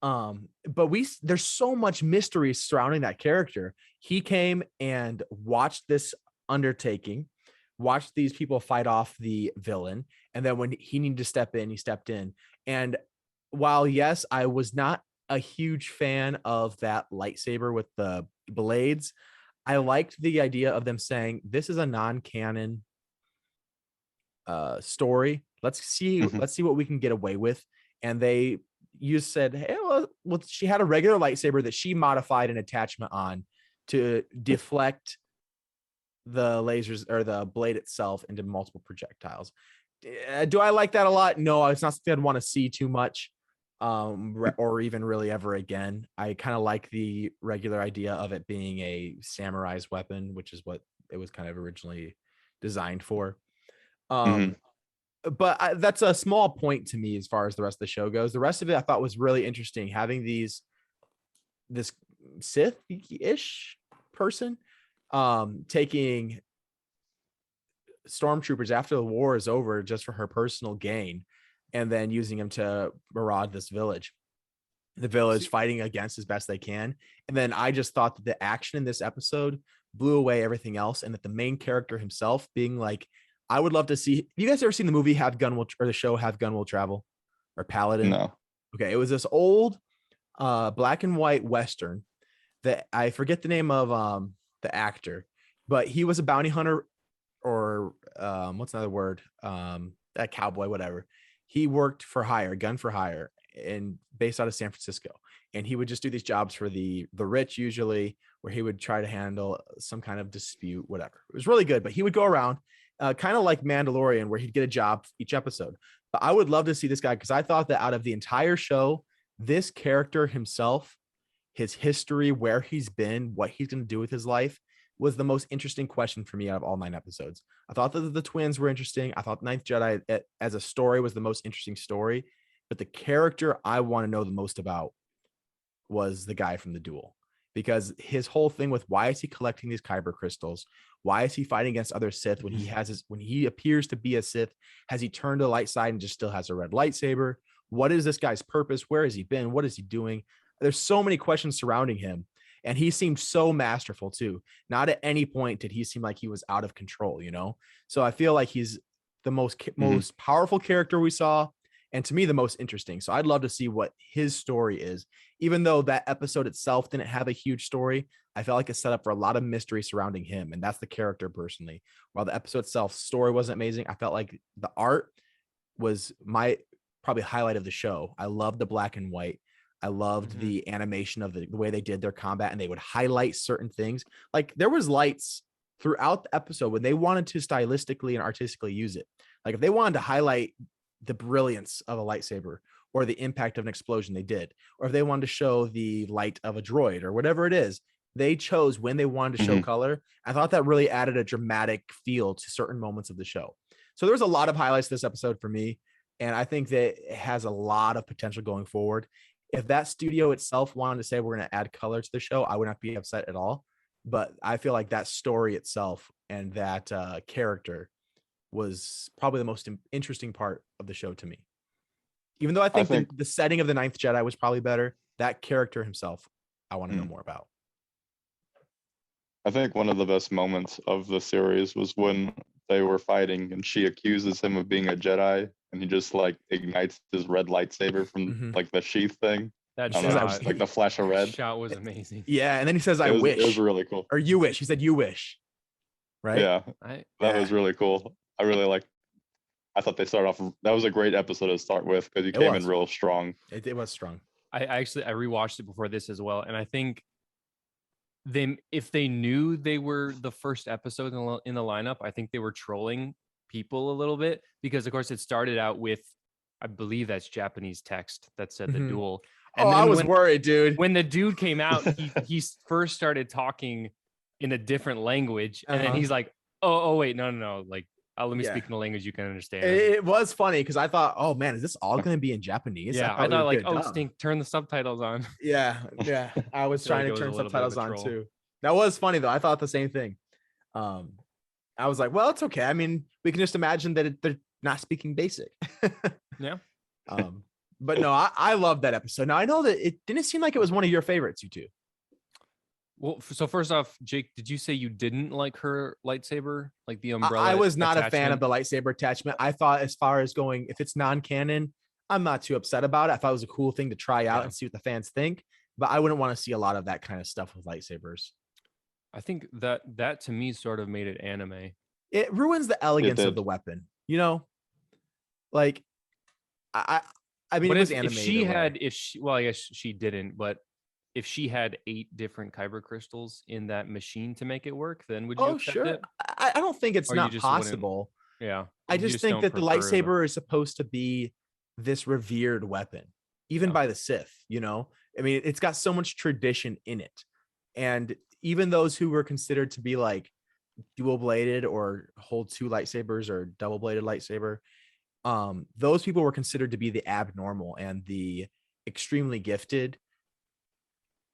but there's so much mystery surrounding that character. He came and watched this undertaking, watched these people fight off the villain, and then when he needed to step in, he stepped in. And while yes, I was not a huge fan of that lightsaber with the blades, I liked the idea of them saying this is a non-canon story. Let's see what we can get away with. And you said, hey, well, she had a regular lightsaber that she modified an attachment on to deflect the lasers or the blade itself into multiple projectiles. Do I like that a lot? No, it's not something I'd want to see too much, or even really ever again. I kind of like the regular idea of it being a samurai's weapon, which is what it was kind of originally designed for. Mhm. But that's a small point to me as far as the rest of the show goes. The rest of it I thought was really interesting, having this Sith-ish person taking stormtroopers after the war is over just for her personal gain, and then using them to maraud this village. The village fighting against as best they can. And then I just thought that the action in this episode blew away everything else, and that the main character himself being like, I would love to see. Have you guys ever seen the movie Have Gun Will, or the show Have Gun Will Travel, or Paladin? No. Okay, it was this old black and white western that I forget the name of the actor, but he was a bounty hunter, or what's another word? A cowboy, whatever. He worked for hire, gun for hire, and based out of San Francisco. And he would just do these jobs for the rich, usually, where he would try to handle some kind of dispute, whatever. It was really good, but he would go around, kind of like Mandalorian, where he'd get a job each episode. But I would love to see this guy, because I thought that out of the entire show, this character himself, his history, where he's been, what he's going to do with his life, was the most interesting question for me out of all 9 episodes. I thought that the twins were interesting. I thought Ninth Jedi as a story was the most interesting story, but the character I want to know the most about was the guy from the duel, because his whole thing with why is he collecting these kyber crystals? Why is he fighting against other Sith when he appears to be a Sith? Has he turned to the light side and just still has a red lightsaber? What is this guy's purpose? Where has he been? What is he doing? There's so many questions surrounding him. And he seemed so masterful too. Not at any point did he seem like he was out of control, you know? So I feel like he's the most powerful character we saw, and to me, the most interesting. So I'd love to see what his story is. Even though that episode itself didn't have a huge story, I felt like it set up for a lot of mystery surrounding him. And that's the character personally. While the episode itself story wasn't amazing, I felt like the art was my probably highlight of the show. I loved the black and white. I loved the animation of the way they did their combat, and they would highlight certain things. Like there was lights throughout the episode when they wanted to stylistically and artistically use it. Like if they wanted to highlight the brilliance of a lightsaber or the impact of an explosion, they did. Or if they wanted to show the light of a droid or whatever it is, they chose when they wanted to show color. I thought that really added a dramatic feel to certain moments of the show. So there was a lot of highlights this episode for me. And I think that it has a lot of potential going forward. If that studio itself wanted to say we're going to add color to the show, I would not be upset at all. But I feel like that story itself and that character was probably the most interesting part of the show to me. Even though I think the setting of the Ninth Jedi was probably better, that character himself, I want to know more about. I think one of the best moments of the series was when they were fighting and she accuses him of being a Jedi, and he just like ignites his red lightsaber from like the sheath thing. That shot, like the flash of red. Shot was amazing. Yeah, and then he says, "I wish." It was really cool. Or you wish. He said, "You wish." Right? Yeah, that was really cool. I really liked. I thought they started off. That was a great episode to start with because he came in real strong. It was strong. I rewatched it before this as well, and I think if they knew they were the first episode in the lineup, I think they were trolling people a little bit, because of course it started out with, I believe that's Japanese text that said the duel. And I was worried, dude. When the dude came out, he first started talking in a different language, and then he's like, "Oh wait, no, like let me speak in a language you can understand." It was funny because I thought, "Oh man, is this all going to be in Japanese?" Yeah, I thought like, "Oh, stink, turn the subtitles on." Yeah. I was trying to turn subtitles on too. That was funny though. I thought the same thing. I was like, "Well, it's okay. I mean, we can just imagine that they're not speaking basic." Yeah. But no, I love that episode. Now I know that it didn't seem like it was one of your favorites, you two. Well, so first off, Jake, did you say you didn't like her lightsaber, like the umbrella? I was not a fan of the lightsaber attachment. I thought, as far as going, if it's non-canon, I'm not too upset about it. I thought it was a cool thing to try out and see what the fans think, but I wouldn't want to see a lot of that kind of stuff with lightsabers. I think that to me sort of made it anime. It ruins the elegance of the weapon, you know? Like, I mean, but it was animated. Well, I guess she didn't, but if she had 8 different kyber crystals in that machine to make it work, then would you accept it? I don't think it's not possible. Yeah. I You just think don't that the prefer the- lightsaber is supposed to be this revered weapon, even Yeah. by the Sith, you know? I mean, it's got so much tradition in it. And even those who were considered to be like dual bladed or hold two lightsabers or double bladed lightsaber, those people were considered to be the abnormal and the extremely gifted.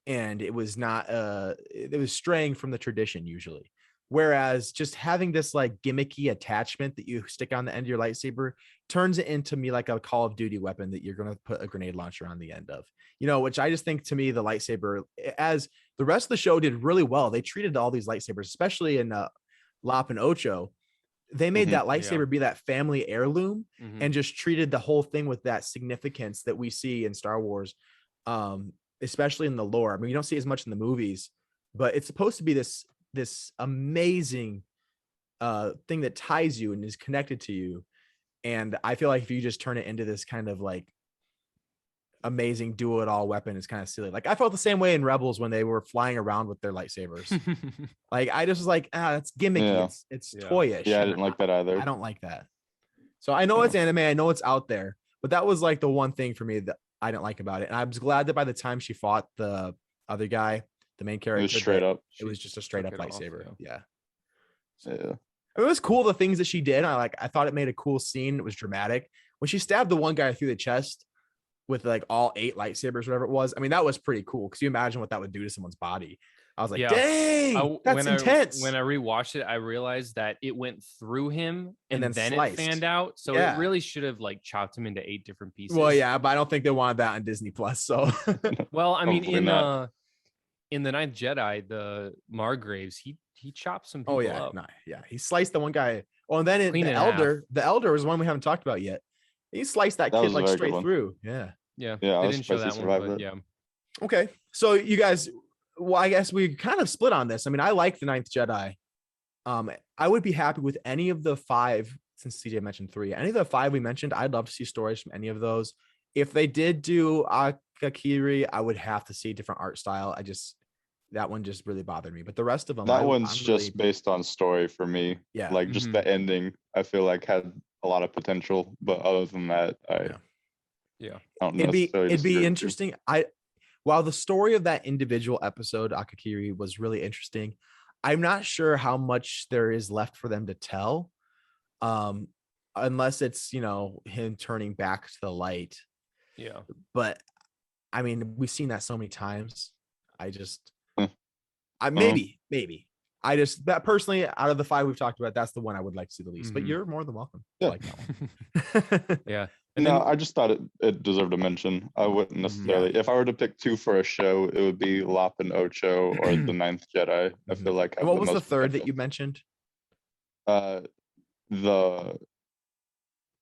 And it was not it was straying from the tradition usually. Whereas just having this like gimmicky attachment that you stick on the end of your lightsaber turns it into me like a Call of Duty weapon that you're going to put a grenade launcher on the end of, you know, which I just think to me the lightsaber, as the rest of the show did really well. They treated all these lightsabers, especially in Lop and Ocho. They made Mhm. that lightsaber be that family heirloom Mhm. and just treated the whole thing with that significance that we see in Star Wars, especially in the lore. I mean, you don't see as much in the movies, but it's supposed to be this amazing thing that ties you and is connected to you. And I feel like if you just turn it into this kind of like amazing do it all weapon, it's kind of silly. Like I felt the same way in Rebels when they were flying around with their lightsabers. Like I just was like, it's gimmicky. Yeah. It's Yeah. toyish. Yeah, I and didn't like that either. I don't like that. So I know it's anime. I know it's out there, but that was like the one thing for me that I didn't like about it. And I was glad that by the time she fought the other guy, the main It character, was straight that up. it was just a straight up took it off, lightsaber. Yeah. Yeah. I mean, it was cool the things that she did. I thought it made a cool scene. It was dramatic. When she stabbed the one guy through the chest with like all 8 lightsabers, whatever it was. I mean, that was pretty cool. Cause you imagine what that would do to someone's body. I was like, Yeah. dang, that's intense. When I rewatched it, I realized that it went through him and then then it sliced. fanned out. So Yeah. it really should have like chopped him into 8 different pieces. Well, yeah, but I don't think they wanted that on Disney Plus. So Well, I mean, Hopefully not. in the Ninth Jedi, the Margraves, he chopped some people oh yeah, up. no, yeah. He sliced the one guy. Oh, and then Clean the in half. elder was one we haven't talked about yet. He sliced that That kid was a like very good straight one. through. Yeah. Yeah, Yeah, I they was didn't show surprised that he one, survived but it. yeah. Okay. So you guys, well, I guess we kind of split on this. I mean, I like the Ninth Jedi. I would be happy with any of the 5, since CJ mentioned 3. Any of the 5 we mentioned, I'd love to see stories from any of those. If they did do Akakiri, I would have to see a different art style. That one just really bothered me. But the rest of them, That I'm one's just really, based on story for me. yeah. Like just the ending, I feel like had a lot of potential. But other than that, I Yeah. don't it'd necessarily be disagree with you. interesting. While the story of that individual episode, Akakiri, was really interesting, I'm not sure how much there is left for them to tell. Unless it's, you know, him turning back to the light. Yeah. But I mean, we've seen that so many times. Hmm. Maybe. I just, that personally, out of the 5 we've talked about, that's the one I would like to see the least. But Mhm. you're more than welcome. Yeah. I like that one. Yeah. No, I just thought it deserved a mention. I wouldn't necessarily. If I were to pick 2 for a show, it would be Lop and Ocho or the Ninth Jedi. I Mhm. feel like. And have what was the most third that potential. you mentioned?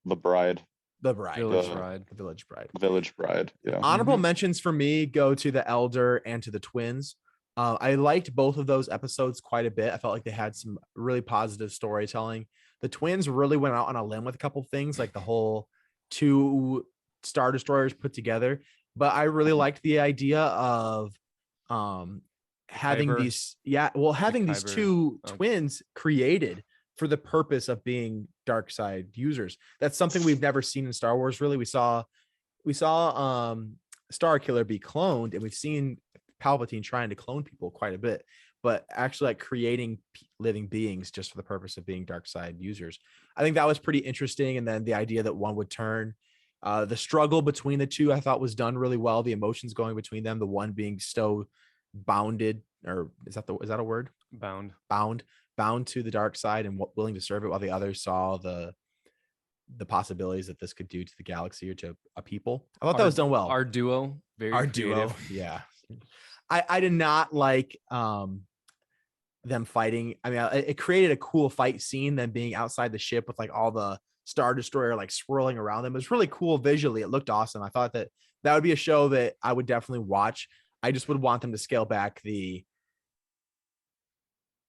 The bride, The bride. Village the- Ride. The village bride. Village Bride. Yeah. Honorable Mhm. mentions for me go to the elder and to the twins. I liked both of those episodes quite a bit. I felt like they had some really positive storytelling. The twins really went out on a limb with a couple things, like the whole 2 Star Destroyers put together. But I really liked the idea of having Kyber. these, having these Kyber. 2 Oh. twins created for the purpose of being dark side users. That's something we've never seen in Star Wars, really. We saw Star Killer be cloned, and we've seen Palpatine trying to clone people quite a bit, but actually like creating living beings just for the purpose of being dark side users. I think that was pretty interesting. And then the idea that one would turn, the struggle between the 2, I thought was done really well. The emotions going between them, the one being so bounded, or is that a word? Bound to the dark side and willing to serve it, while the other saw the possibilities that this could do to the galaxy or to a people. I thought that was done well. Our duo, very Our creative. duo, yeah. I did not like them fighting. I mean, it created a cool fight scene, them being outside the ship with like all the Star Destroyer like swirling around them. It was really cool visually. It looked awesome. I thought that would be a show that I would definitely watch. I just would want them to scale back the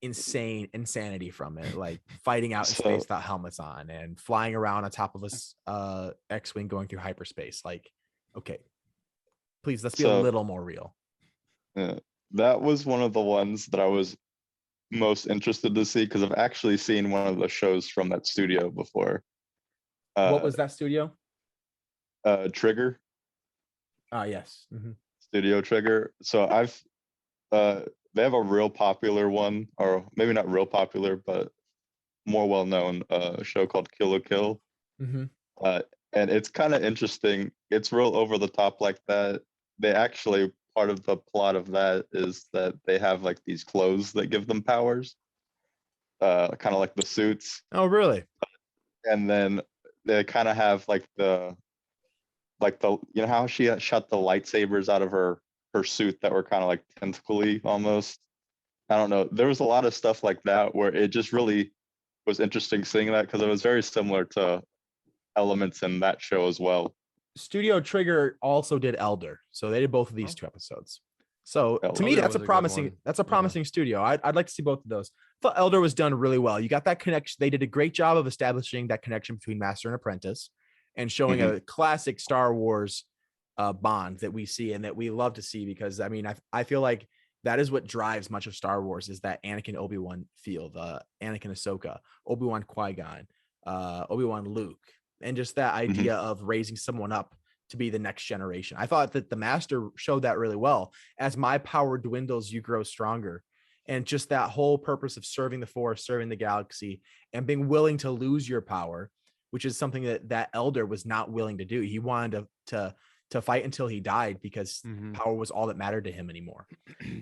insanity from it, like fighting out in space without helmets on and flying around on top of a X-wing going through hyperspace. Like, okay, please, let's be a little more real. Yeah, that was one of the ones that I was most interested to see, because I've actually seen one of the shows from that studio before. What was that studio? Trigger, Yes. Studio Trigger. So they have a real popular one, or maybe not real popular, but more well known show called Kill la Kill. Mm-hmm. Uh, and it's kind of interesting. It's real over the top like that. They actually, part of the plot of that is that they have like these clothes that give them powers, kind of like the suits. Oh, really? And then they kind of have you know how she shot the lightsabers out of her suit that were kind of like tentacly almost. I don't know. There was a lot of stuff like that where it just really was interesting seeing that, because it was very similar to elements in that show as well. Studio Trigger also did Elder, so they did both of these 2 episodes. So to me, Elder that's a was a good promising. one. That's a promising studio. I'd like to see both of those. I thought Elder was done really well. You got that connection. They did a great job of establishing that connection between Master and Apprentice, and showing a classic Star Wars bond that we see and that we love to see, because I mean, I feel like that is what drives much of Star Wars, is that Anakin Obi-Wan feel, the Anakin Ahsoka, Obi-Wan Qui-Gon, Obi-Wan Luke, and just that idea of raising someone up to be the next generation. I thought that the Master showed that really well. As my power dwindles, you grow stronger. And just that whole purpose of serving the Force, serving the galaxy, and being willing to lose your power, which is something that Elder was not willing to do. He wanted to fight until he died, because power was all that mattered to him anymore.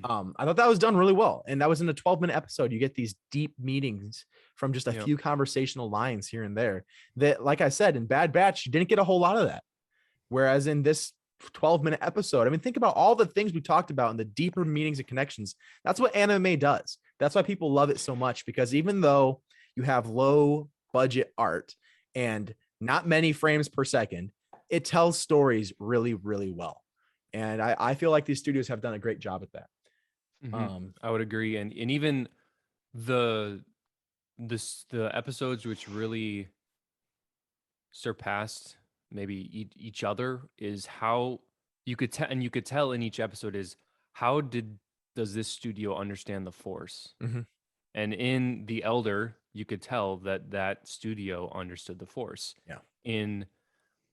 I thought that was done really well. And that was in a 12-minute episode. You get these deep meetings from just a few conversational lines here and there that, like I said, in Bad Batch, you didn't get a whole lot of that. Whereas in this 12-minute episode, I mean, think about all the things we talked about and the deeper meanings and connections. That's what anime does. That's why people love it so much, because even though you have low budget art and not many frames per second, it tells stories really, really well. And I feel like these studios have done a great job at that. I would agree. And even the episodes which really surpassed maybe each other is how you could tell, and you could tell in each episode is how does this studio understand the Force? And in The Elder, you could tell that studio understood the Force. Yeah. In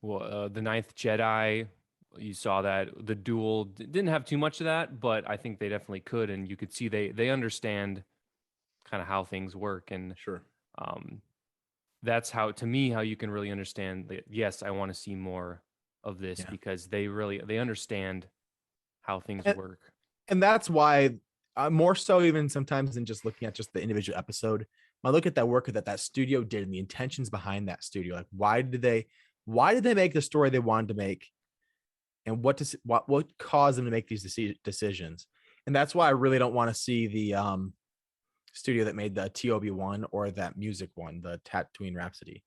The Ninth Jedi, you saw that the duel didn't have too much of that, but I think they definitely could, and you could see they understand kind of how things work. And Sure. That's how, to me, how you can really understand that, yes, I want to see more of this, because they understand how things work. And that's why, more so even sometimes than just looking at just the individual episode, I look at that work that studio did and the intentions behind that studio. Like, why did they make the story they wanted to make, and what caused them to make these decisions? And that's why I really don't want to see the studio that made the TOB1 or that music one, the Tatooine Rhapsody.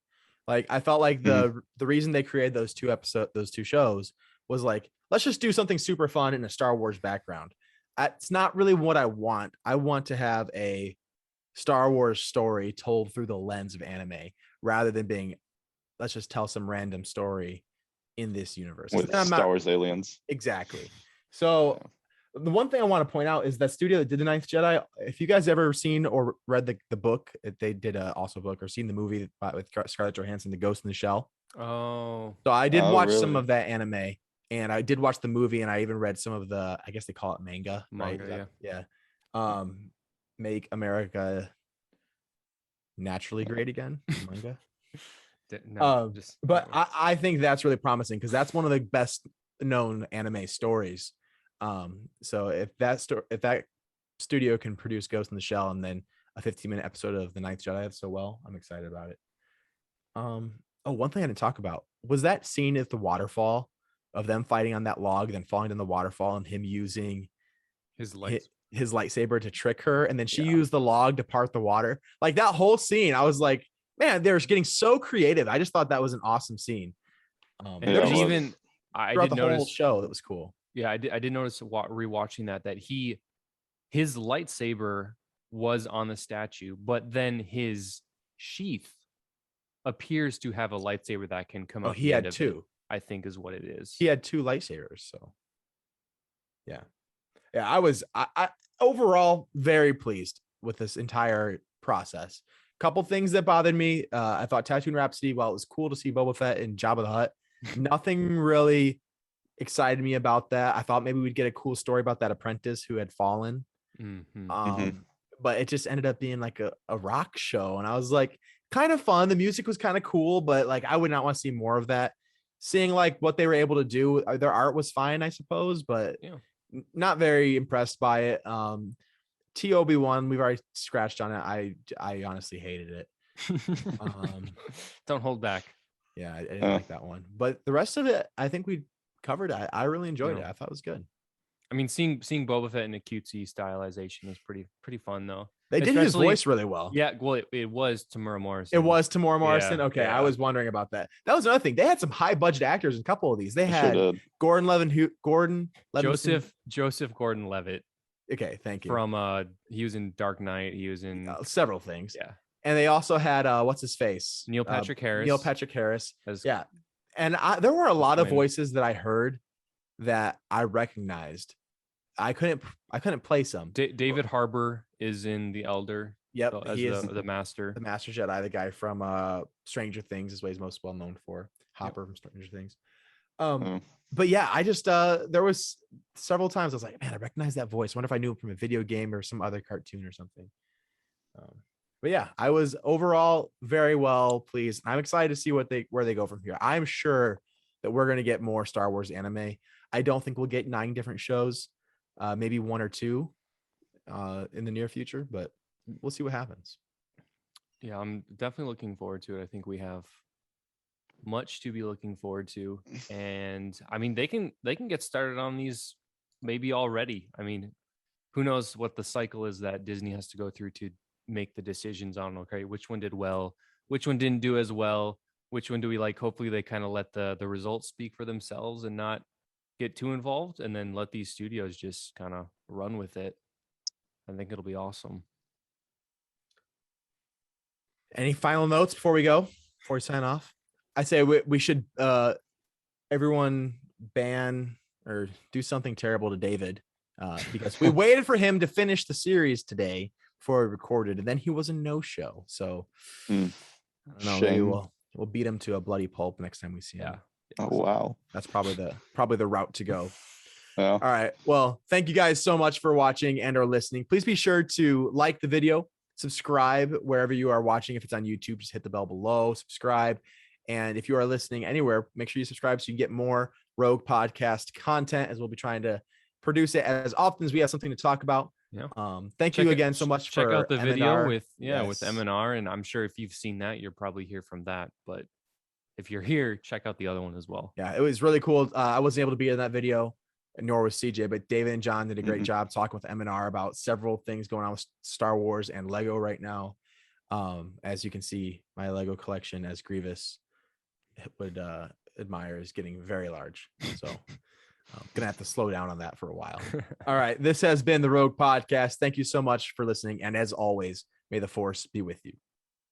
Like, I felt like the reason they created those two shows was like, let's just do something super fun in a Star Wars background. It's not really what I want. I want to have a Star Wars story told through the lens of anime, rather than being, let's just tell some random story in this universe with Star Wars aliens. Exactly. So the one thing I want to point out is that studio that did The Ninth Jedi, if you guys ever seen or read the book, they did also a book, or seen the movie with Scarlett Johansson, The Ghost in the Shell. Oh. So I did watch some really? of that anime, and I did watch the movie, and I even read some of the, I guess they call it manga, right? Yeah. Make America naturally great again, manga. But I think that's really promising, because that's one of the best known anime stories. So if that studio can produce Ghost in the Shell and then a 15-minute episode of The Ninth Jedi so well, I'm excited about it. One thing I didn't talk about was that scene at the waterfall of them fighting on that log, then falling in the waterfall, and him using his lightsaber to trick her, and then she used the log to part the water. Like, that whole scene, I was like, man, they're getting so creative. I just thought that was an awesome scene. And even I did the notice whole show that was cool. Yeah, I did notice rewatching that his lightsaber was on the statue, but then his sheath appears to have a lightsaber that can come out. He had two, I think, is what it is. He had two lightsabers. So yeah. I was overall very pleased with this entire process. couple things that bothered me. I thought Tatooine Rhapsody, while it was cool to see Boba Fett and Jabba the Hutt, nothing really excited me about that. I thought maybe we'd get a cool story about that apprentice who had fallen. But it just ended up being like a rock show. And I was like, kind of fun. The music was kind of cool, but like I would not want to see more of that. Seeing like what they were able to do, their art was fine, I suppose, but not very impressed by it. TOB1, we've already scratched on it. I honestly hated it. Don't hold back. Yeah, I didn't like that one. But the rest of it, I think we covered it. I really enjoyed it. I thought it was good. I mean, seeing Boba Fett in a cutesy stylization was pretty fun though. They did his voice really well. Yeah, well, it was Tamura Morrison. It was Tamura Morrison. Yeah, okay, yeah. I was wondering about that. That was another thing. They had some high budget actors in a couple of these. They had Gordon Levitt. Joseph Gordon-Levitt. Okay, thank you. From he was in Dark Knight. He was in several things. Yeah. And they also had what's his face? Neil Patrick Harris. Neil Patrick Harris. Yeah. And there were a lot of voices that I heard that I recognized. I couldn't place them. David Harbour is in The Elder. Yep, he is the Master. The Master Jedi, the guy from Stranger Things is what he's most well known for. Hopper from Stranger Things. But yeah, I just there was several times I was like, man, I recognize that voice. I wonder if I knew it from a video game or some other cartoon or something. But yeah, I was overall very well pleased. I'm excited to see where they go from here. I'm sure that we're going to get more Star Wars anime. I don't think we'll get 9 different shows, maybe 1 or 2 in the near future, but we'll see what happens. Yeah, I'm definitely looking forward to it. I think we have much to be looking forward to, and I mean they can get started on these maybe already. I mean, who knows what the cycle is that Disney has to go through to make the decisions on, okay, which one did well, which one didn't do as well, which one do we like. Hopefully they kind of let the results speak for themselves and not get too involved, and then let these studios just kind of run with it. I think it'll be awesome. Any final notes before we sign off? I say we should everyone ban or do something terrible to David because we waited for him to finish the series today before we recorded, and then he was a no-show. So I don't know, maybe we'll beat him to a bloody pulp next time we see him. Oh wow, that's probably the route to go. Yeah. All right. Well, thank you guys so much for watching and or listening. Please be sure to like the video, subscribe wherever you are watching. If it's on YouTube, just hit the bell below, subscribe. And if you are listening anywhere, make sure you subscribe so you can get more Rogue Podcast content, as we'll be trying to produce it as often as we have something to talk about. Yeah. Thank you again so much check for out the M&R. video with M&R, and I'm sure if you've seen that, you're probably here from that. But if you're here, check out the other one as well. Yeah, it was really cool. I wasn't able to be in that video, nor was CJ, but David and John did a great job talking with M&R about several things going on with Star Wars and Lego right now. As you can see, my Lego collection, as Grievous would admire, is getting very large. So I'm gonna have to slow down on that for a while. All right, this has been the Rogue Podcast. Thank you so much for listening, and as always, may the Force be with you.